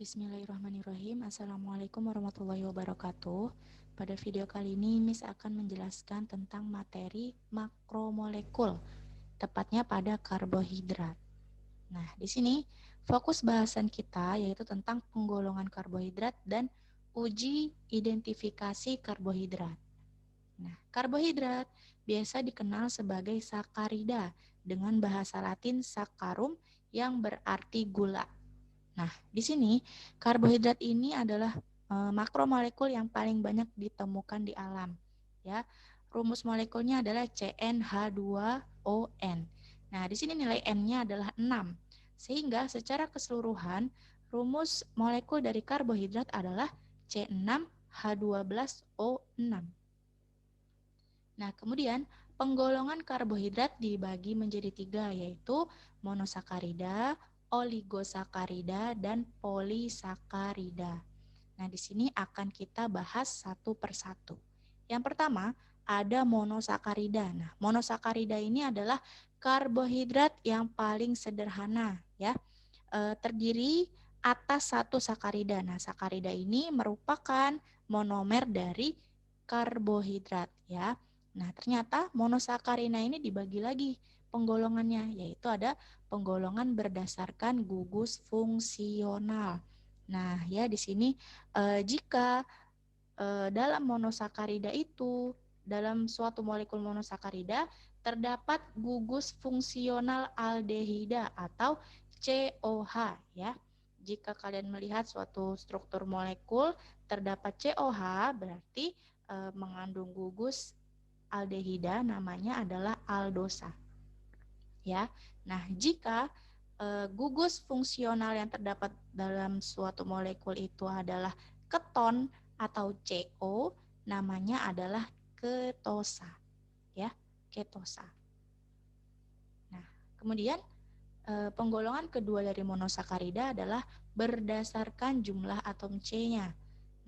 Bismillahirrahmanirrahim. Assalamualaikum warahmatullahi wabarakatuh. Pada video kali ini, Miss akan menjelaskan tentang materi makromolekul, tepatnya pada karbohidrat. Nah, di sini fokus bahasan kita yaitu tentang penggolongan karbohidrat dan uji identifikasi karbohidrat. Nah, karbohidrat biasa dikenal sebagai sakarida dengan bahasa Latin saccharum yang berarti gula. Nah, di sini karbohidrat ini adalah makromolekul yang paling banyak ditemukan di alam, ya. Rumus molekulnya adalah CnH2ON. Nah, di sini nilai N-nya adalah 6. Sehingga secara keseluruhan rumus molekul dari karbohidrat adalah C6H12O6. Nah, kemudian penggolongan karbohidrat dibagi menjadi 3, yaitu monosakarida, oligosakarida, dan polisakarida. Nah, di sini akan kita bahas satu persatu. Yang pertama, ada monosakarida. Nah, monosakarida ini adalah karbohidrat yang paling sederhana, ya. Terdiri atas satu sakarida. Nah, sakarida ini merupakan monomer dari karbohidrat, ya. Nah, ternyata monosakarida ini dibagi lagi penggolongannya, yaitu ada penggolongan berdasarkan gugus fungsional. Nah, ya di sini jika dalam monosakarida itu, dalam suatu molekul monosakarida terdapat gugus fungsional aldehida atau COH, ya. Jika kalian melihat suatu struktur molekul terdapat COH, berarti mengandung gugus aldehida, namanya adalah aldosa, ya. Nah, jika gugus fungsional yang terdapat dalam suatu molekul itu adalah keton atau CO, namanya adalah ketosa, ya, ketosa. Nah, kemudian penggolongan kedua dari monosakarida adalah berdasarkan jumlah atom C-nya.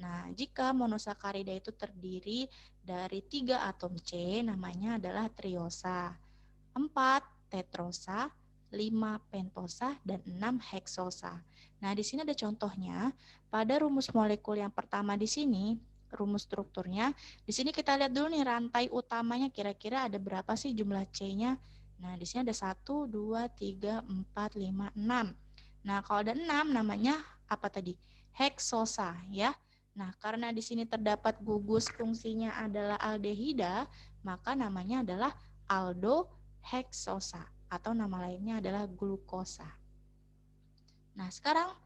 Nah, jika monosakarida itu terdiri dari 3 atom C, namanya adalah triosa, 4 tetrosa, 5 pentosa, dan 6 heksosa. Nah, di sini ada contohnya. Pada rumus molekul yang pertama di sini, rumus strukturnya, di sini kita lihat dulu nih rantai utamanya kira-kira ada berapa sih jumlah C-nya. Nah, di sini ada 1, 2, 3, 4, 5, 6. Nah, kalau ada 6 namanya apa tadi? Heksosa, ya. Nah, karena di sini terdapat gugus fungsinya adalah aldehida, maka namanya adalah aldoheksosa atau nama lainnya adalah glukosa. Nah, sekarang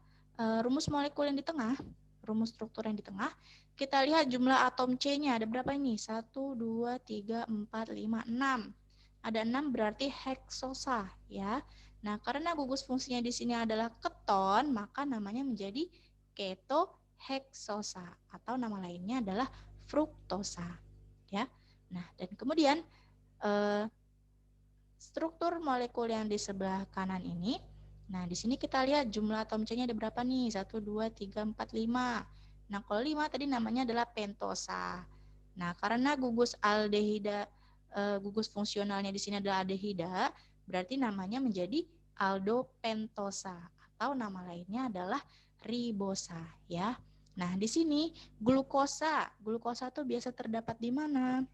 rumus molekul yang di tengah, rumus struktur yang di tengah, kita lihat jumlah atom C-nya ada berapa ini? 1, 2, 3, 4, 5, 6. Ada 6 berarti heksosa, ya. Nah, karena gugus fungsinya di sini adalah keton, maka namanya menjadi ketoheksosa atau nama lainnya adalah fruktosa, ya. Nah, dan kemudian struktur molekul yang di sebelah kanan ini, nah di sini kita lihat jumlah atom C-nya ada berapa nih? 1, 2, 3, 4, 5. Nah, kalau 5 tadi namanya adalah pentosa. Nah, karena gugus aldehida, gugus fungsionalnya di sini adalah aldehida, berarti namanya menjadi aldopentosa atau nama lainnya adalah ribosa, ya. Nah, di sini glukosa. Glukosa itu biasa terdapat di mana?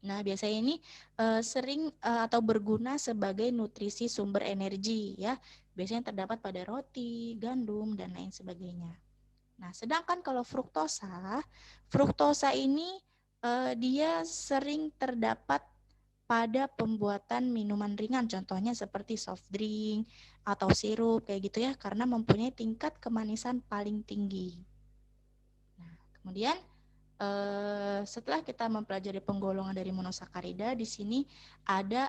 Nah, biasanya ini sering atau berguna sebagai nutrisi sumber energi, ya. Biasanya terdapat pada roti, gandum, dan lain sebagainya. Nah, sedangkan kalau fruktosa, fruktosa ini dia sering terdapat pada pembuatan minuman ringan, contohnya seperti soft drink atau sirup kayak gitu ya, karena mempunyai tingkat kemanisan paling tinggi. Nah, kemudian setelah kita mempelajari penggolongan dari monosakarida, di sini ada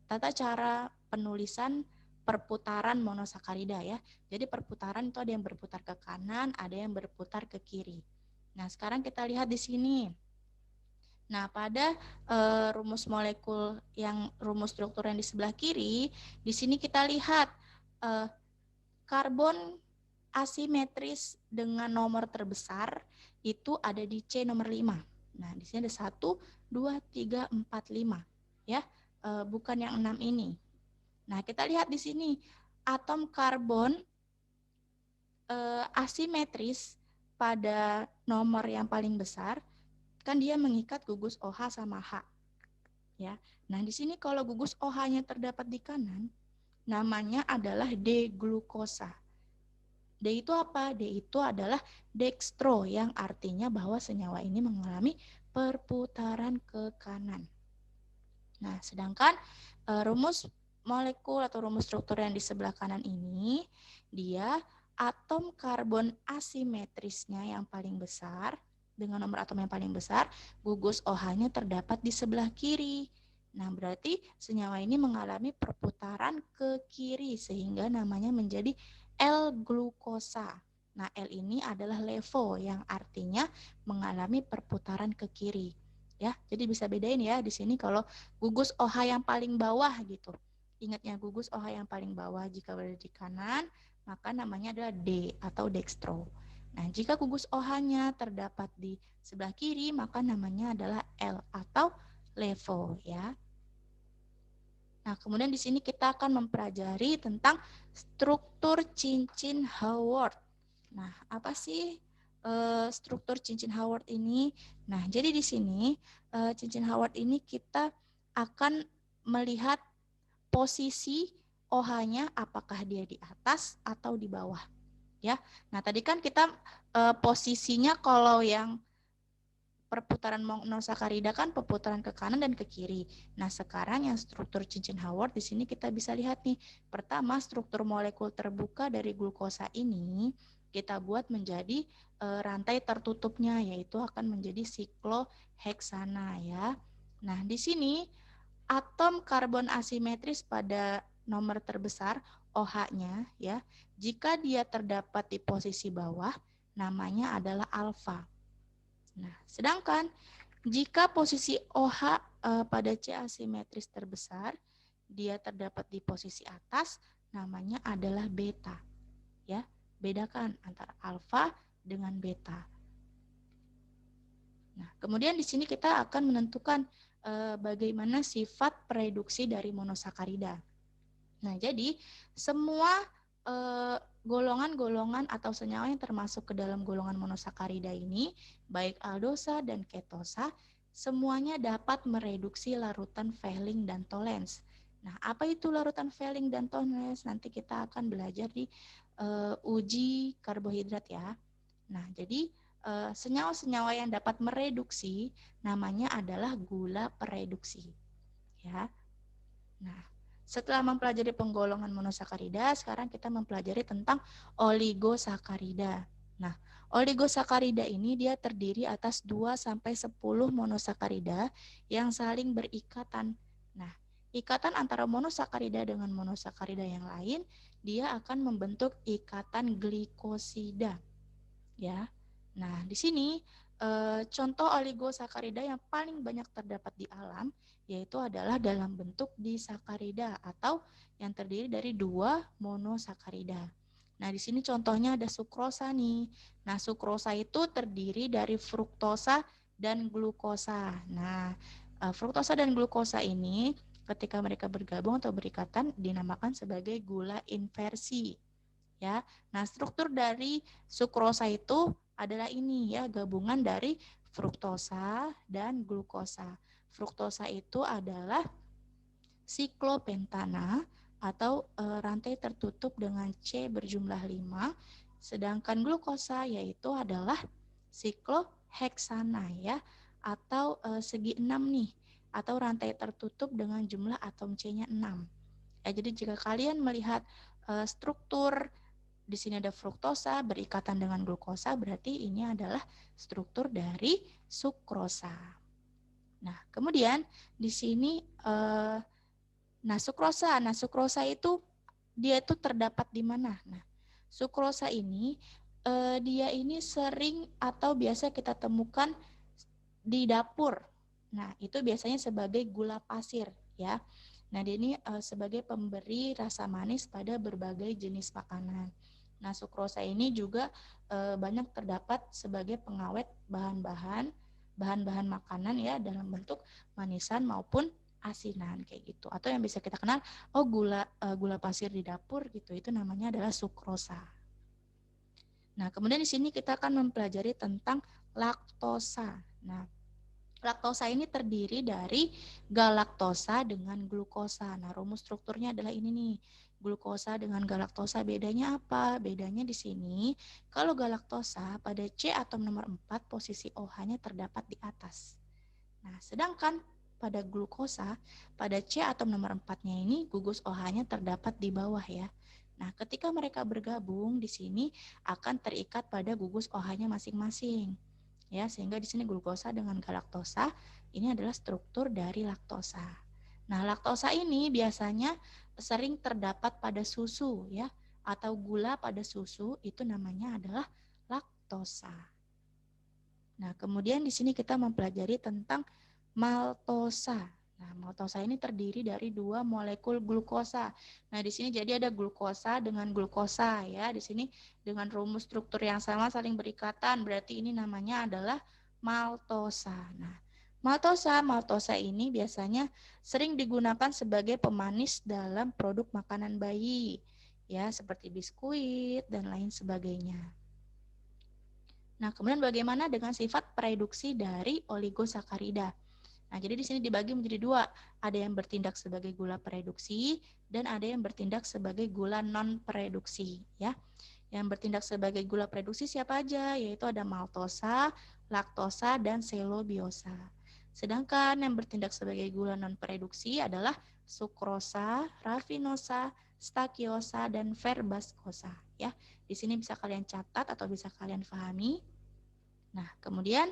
tata cara penulisan perputaran monosakarida, ya. Jadi perputaran itu ada yang berputar ke kanan, ada yang berputar ke kiri. Nah, sekarang kita lihat di sini. Nah, pada rumus molekul rumus struktur yang di sebelah kiri, di sini kita lihat karbon asimetris dengan nomor terbesar itu ada di C nomor 5. Nah, di sini ada 1, 2, 3, 4, 5. Ya, bukan yang 6 ini. Nah, kita lihat di sini atom karbon asimetris pada nomor yang paling besar, kan dia mengikat gugus OH sama H. Ya. Nah, di sini kalau gugus OH-nya terdapat di kanan, namanya adalah D-glukosa. D itu apa? D itu adalah dextro, yang artinya bahwa senyawa ini mengalami perputaran ke kanan. Nah, sedangkan rumus molekul atau rumus struktur yang di sebelah kanan ini, dia atom karbon asimetrisnya yang paling besar, dengan nomor atom yang paling besar, gugus OH-nya terdapat di sebelah kiri. Nah, berarti senyawa ini mengalami perputaran ke kiri, sehingga namanya menjadi L-glukosa. Nah, L ini adalah LeVo, yang artinya mengalami perputaran ke kiri. Ya, jadi bisa bedain ya di sini kalau gugus OH yang paling bawah gitu. Ingatnya gugus OH yang paling bawah jika berada di kanan, maka namanya adalah D atau dextro. Nah, jika gugus OH-nya terdapat di sebelah kiri, maka namanya adalah L atau LeVo ya. Nah, kemudian di sini kita akan mempelajari tentang struktur cincin Haworth. Nah, apa sih struktur cincin Haworth ini? Nah, jadi di sini cincin Haworth ini kita akan melihat posisi OH-nya apakah dia di atas atau di bawah. Ya. Nah, tadi kan kita posisinya kalau yang perputaran monosakarida kan perputaran ke kanan dan ke kiri. Nah, sekarang yang struktur cincin Haworth di sini kita bisa lihat nih. Pertama, struktur molekul terbuka dari glukosa ini kita buat menjadi rantai tertutupnya, yaitu akan menjadi sikloheksana ya. Nah, di sini atom karbon asimetris pada nomor terbesar OH-nya ya, jika dia terdapat di posisi bawah, namanya adalah alfa. Nah, sedangkan jika posisi OH pada C asimetris terbesar, dia terdapat di posisi atas, namanya adalah beta. Ya, bedakan antara alfa dengan beta. Nah, kemudian di sini kita akan menentukan bagaimana sifat reduksi dari monosakarida. Nah, jadi semua golongan-golongan atau senyawa yang termasuk ke dalam golongan monosakarida ini, baik aldosa dan ketosa, semuanya dapat mereduksi larutan Fehling dan Tollens. Nah, apa itu larutan Fehling dan Tollens? Nanti kita akan belajar di uji karbohidrat ya. Nah, jadi senyawa-senyawa yang dapat mereduksi namanya adalah gula pereduksi. Ya. Nah, setelah mempelajari penggolongan monosakarida, sekarang kita mempelajari tentang oligosakarida. Nah, oligosakarida ini dia terdiri atas 2 sampai 10 monosakarida yang saling berikatan. Nah, ikatan antara monosakarida dengan monosakarida yang lain, dia akan membentuk ikatan glikosida. Ya. Nah, di sini contoh oligosakarida yang paling banyak terdapat di alam yaitu adalah dalam bentuk disakarida atau yang terdiri dari 2 monosakarida. Nah, di sini contohnya ada sukrosa nih. Nah, sukrosa itu terdiri dari fruktosa dan glukosa. Nah, fruktosa dan glukosa ini ketika mereka bergabung atau berikatan dinamakan sebagai gula inversi. Ya. Nah, struktur dari sukrosa itu adalah ini ya, gabungan dari fruktosa dan glukosa. Fruktosa itu adalah siklopentana atau rantai tertutup dengan C berjumlah 5, sedangkan glukosa yaitu adalah sikloheksana ya, atau segi 6 nih, atau rantai tertutup dengan jumlah atom C-nya 6. Ya, jadi jika kalian melihat struktur di sini ada fruktosa berikatan dengan glukosa, berarti ini adalah struktur dari sukrosa. Nah, kemudian di sini sukrosa itu dia itu terdapat di mana? Nah, sukrosa ini dia ini sering atau biasa kita temukan di dapur. Nah, itu biasanya sebagai gula pasir ya. Nah, dia ini sebagai pemberi rasa manis pada berbagai jenis makanan. Nah, sukrosa ini juga banyak terdapat sebagai pengawet bahan-bahan makanan ya, dalam bentuk manisan maupun asinan kayak gitu. Atau yang bisa kita kenal, gula pasir di dapur gitu, itu namanya adalah sukrosa. Nah, kemudian di sini kita akan mempelajari tentang laktosa. Nah, laktosa ini terdiri dari galaktosa dengan glukosa. Nah, rumus strukturnya adalah ini nih. Glukosa dengan galaktosa bedanya apa? Bedanya di sini, kalau galaktosa pada C atom nomor 4 posisi OH-nya terdapat di atas. Nah, sedangkan pada glukosa pada C atom nomor 4-nya ini gugus OH-nya terdapat di bawah ya. Nah, ketika mereka bergabung di sini akan terikat pada gugus OH-nya masing-masing. Ya, sehingga di sini glukosa dengan galaktosa ini adalah struktur dari laktosa. Nah, laktosa ini biasanya sering terdapat pada susu ya, atau gula pada susu itu namanya adalah laktosa. Nah, kemudian di sini kita mempelajari tentang maltosa. Nah, maltosa ini terdiri dari 2 molekul glukosa. Nah, di sini jadi ada glukosa dengan glukosa ya. Di sini dengan rumus struktur yang sama saling berikatan, berarti ini namanya adalah maltosa. Nah, maltosa ini biasanya sering digunakan sebagai pemanis dalam produk makanan bayi, ya, seperti biskuit dan lain sebagainya. Nah, kemudian bagaimana dengan sifat reduksi dari oligosakarida? Nah, jadi di sini dibagi menjadi 2. Ada yang bertindak sebagai gula pereduksi dan ada yang bertindak sebagai gula non pereduksi, ya. Yang bertindak sebagai gula pereduksi siapa aja? Yaitu ada maltosa, laktosa, dan selobiosa. Sedangkan yang bertindak sebagai gula non pereduksi adalah sukrosa, rafinosa, stakiosa, dan verbascosa, ya. Di sini bisa kalian catat atau bisa kalian pahami. Nah, kemudian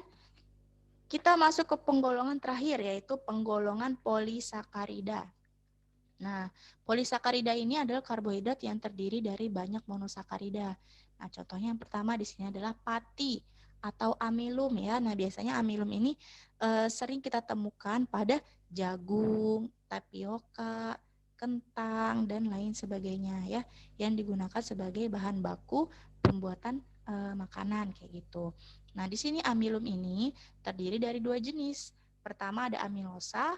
kita masuk ke penggolongan terakhir, yaitu penggolongan polisakarida. Nah, polisakarida ini adalah karbohidrat yang terdiri dari banyak monosakarida. Nah, contohnya yang pertama di sini adalah pati atau amilum ya. Nah, biasanya amilum ini sering kita temukan pada jagung, tapioka, kentang, dan lain sebagainya ya, yang digunakan sebagai bahan baku pembuatan makanan kayak gitu. Nah, di sini amilum ini terdiri dari 2 jenis. Pertama ada amilosa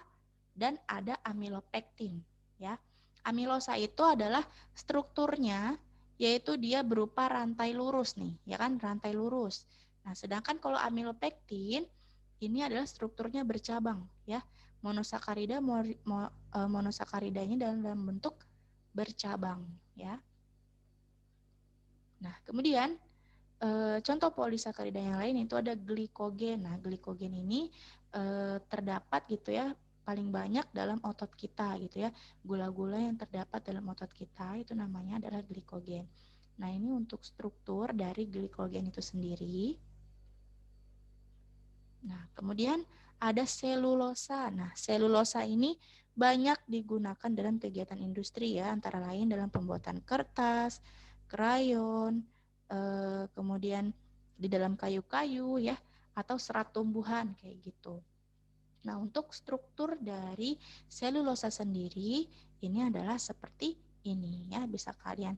dan ada amilopektin ya. Amilosa itu adalah strukturnya yaitu dia berupa rantai lurus nih, ya kan, rantai lurus. Nah, sedangkan kalau amilopektin ini adalah strukturnya bercabang ya. Monosakarida ini dalam bentuk bercabang ya. Nah, kemudian contoh polisakarida yang lain itu ada glikogen. Nah, glikogen ini terdapat gitu ya paling banyak dalam otot kita gitu ya. Gula-gula yang terdapat dalam otot kita itu namanya adalah glikogen. Nah, ini untuk struktur dari glikogen itu sendiri. Nah, kemudian ada selulosa. Nah, selulosa ini banyak digunakan dalam kegiatan industri ya, antara lain dalam pembuatan kertas, krayon, kemudian di dalam kayu-kayu ya, atau serat tumbuhan kayak gitu. Nah, untuk struktur dari selulosa sendiri ini adalah seperti ini ya, bisa kalian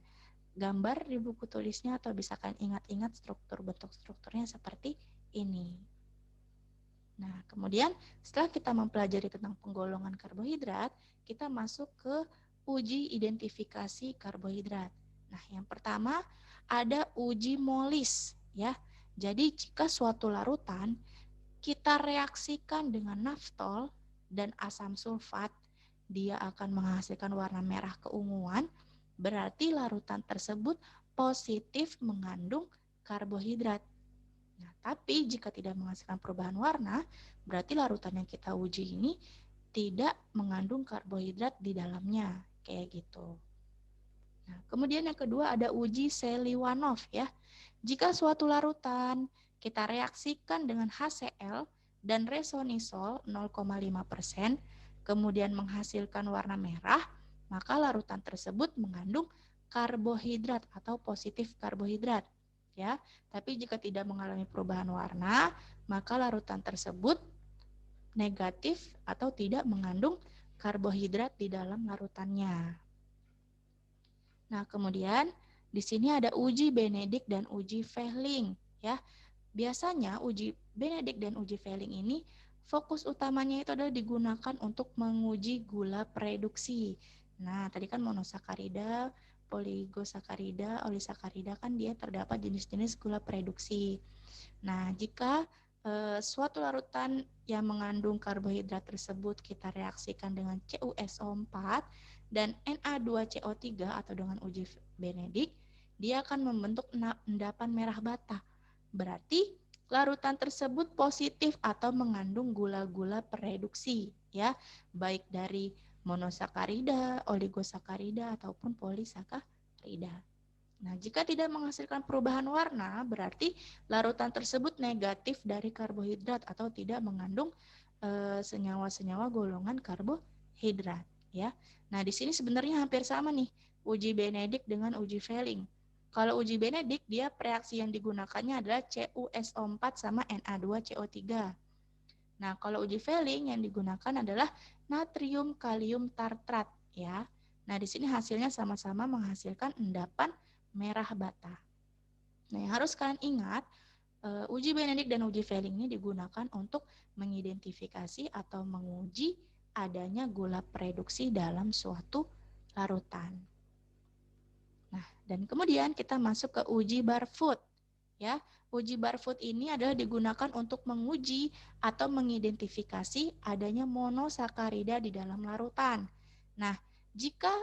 gambar di buku tulisnya atau bisa kalian ingat-ingat struktur bentuk strukturnya seperti ini. Nah, kemudian setelah kita mempelajari tentang penggolongan karbohidrat, kita masuk ke uji identifikasi karbohidrat. Nah, yang pertama ada uji molis ya. Jadi jika suatu larutan kita reaksikan dengan naftol dan asam sulfat, dia akan menghasilkan warna merah keunguan, berarti larutan tersebut positif mengandung karbohidrat. Nah, tapi jika tidak menghasilkan perubahan warna, berarti larutan yang kita uji ini tidak mengandung karbohidrat di dalamnya, kayak gitu. Nah, kemudian yang kedua ada uji Seliwanov ya. Jika suatu larutan kita reaksikan dengan HCl dan resonisol 0,5%, kemudian menghasilkan warna merah, maka larutan tersebut mengandung karbohidrat atau positif karbohidrat. Ya, tapi jika tidak mengalami perubahan warna, maka larutan tersebut negatif atau tidak mengandung karbohidrat di dalam larutannya. Nah, kemudian di sini ada uji Benedict dan uji Fehling ya. Biasanya uji Benedict dan uji Fehling ini fokus utamanya itu adalah digunakan untuk menguji gula preduksi. Nah, tadi kan monosakarida, oligosakarida, olisakarida kan dia terdapat jenis-jenis gula reduksi. Nah, jika suatu larutan yang mengandung karbohidrat tersebut kita reaksikan dengan CuSO4 dan Na2CO3 atau dengan uji Benedict, dia akan membentuk endapan merah bata. Berarti larutan tersebut positif atau mengandung gula-gula pereduksi, ya, baik dari monosakarida, oligosakarida ataupun polisakarida. Nah, jika tidak menghasilkan perubahan warna, berarti larutan tersebut negatif dari karbohidrat atau tidak mengandung senyawa-senyawa golongan karbohidrat, ya. Nah, di sini sebenarnya hampir sama nih uji Benedict dengan uji Fehling. Kalau uji Benedict, dia reaksi yang digunakannya adalah CuSO4 sama Na2CO3. Nah, kalau uji Fehling yang digunakan adalah natrium kalium tartrat, ya. Nah, di sini hasilnya sama-sama menghasilkan endapan merah bata. Nah, yang harus kalian ingat, uji Benedict dan uji Fehling ini digunakan untuk mengidentifikasi atau menguji adanya gula reduksi dalam suatu larutan. Nah, dan kemudian kita masuk ke uji Barfoot. Ya, uji Barfoot ini adalah digunakan untuk menguji atau mengidentifikasi adanya monosakarida di dalam larutan. Nah, jika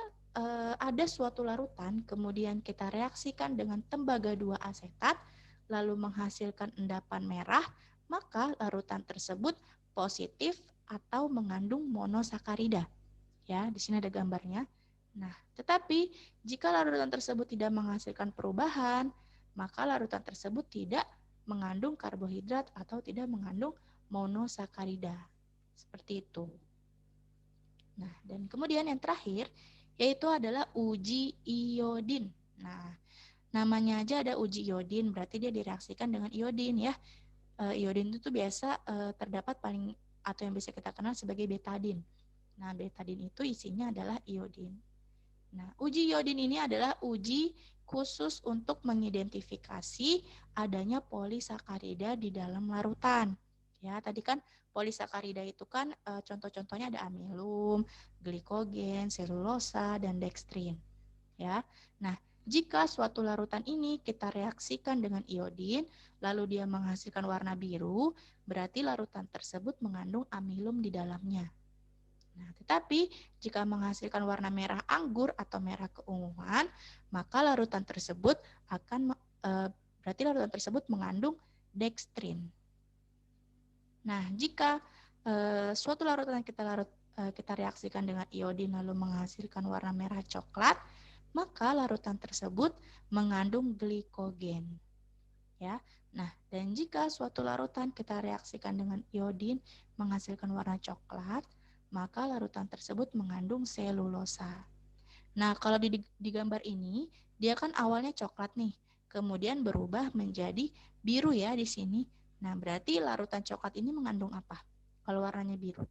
ada suatu larutan, kemudian kita reaksikan dengan tembaga 2 asetat, lalu menghasilkan endapan merah, maka larutan tersebut positif atau mengandung monosakarida. Ya, di sini ada gambarnya. Nah, tetapi jika larutan tersebut tidak menghasilkan perubahan, maka larutan tersebut tidak mengandung karbohidrat atau tidak mengandung monosakarida. Seperti itu. Nah, dan kemudian yang terakhir yaitu adalah uji iodin. Nah, namanya aja ada uji iodin, berarti dia direaksikan dengan iodin ya. Iodin itu biasa terdapat paling atau yang bisa kita kenal sebagai betadin. Nah, betadin itu isinya adalah iodin. Nah, uji iodin ini adalah uji khusus untuk mengidentifikasi adanya polisakarida di dalam larutan. Ya, tadi kan polisakarida itu kan contoh-contohnya ada amilum, glikogen, selulosa, dan dextrin. Ya. Nah, jika suatu larutan ini kita reaksikan dengan iodin, lalu dia menghasilkan warna biru, berarti larutan tersebut mengandung amilum di dalamnya. Nah, tetapi jika menghasilkan warna merah anggur atau merah keunguan, maka larutan tersebut akan berarti larutan tersebut mengandung dextrin. Nah, jika suatu larutan kita reaksikan dengan iodin lalu menghasilkan warna merah coklat, maka larutan tersebut mengandung glikogen. Ya. Nah, dan jika suatu larutan kita reaksikan dengan iodin menghasilkan warna coklat, maka larutan tersebut mengandung selulosa. Nah, kalau di gambar ini, dia kan awalnya coklat nih, kemudian berubah menjadi biru ya di sini. Nah, berarti larutan coklat ini mengandung apa? Kalau warnanya biru.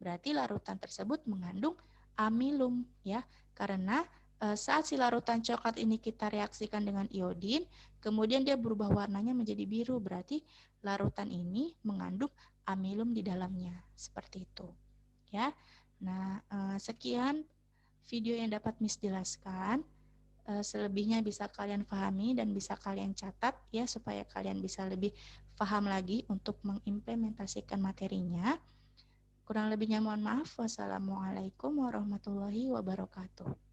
Berarti larutan tersebut mengandung amilum ya, karena saat si larutan coklat ini kita reaksikan dengan iodin, kemudian dia berubah warnanya menjadi biru, berarti larutan ini mengandung amilum di dalamnya. Seperti itu. Ya, nah sekian video yang dapat Miss jelaskan. Selebihnya bisa kalian pahami dan bisa kalian catat ya supaya kalian bisa lebih paham lagi untuk mengimplementasikan materinya. Kurang lebihnya mohon maaf. Wassalamualaikum warahmatullahi wabarakatuh.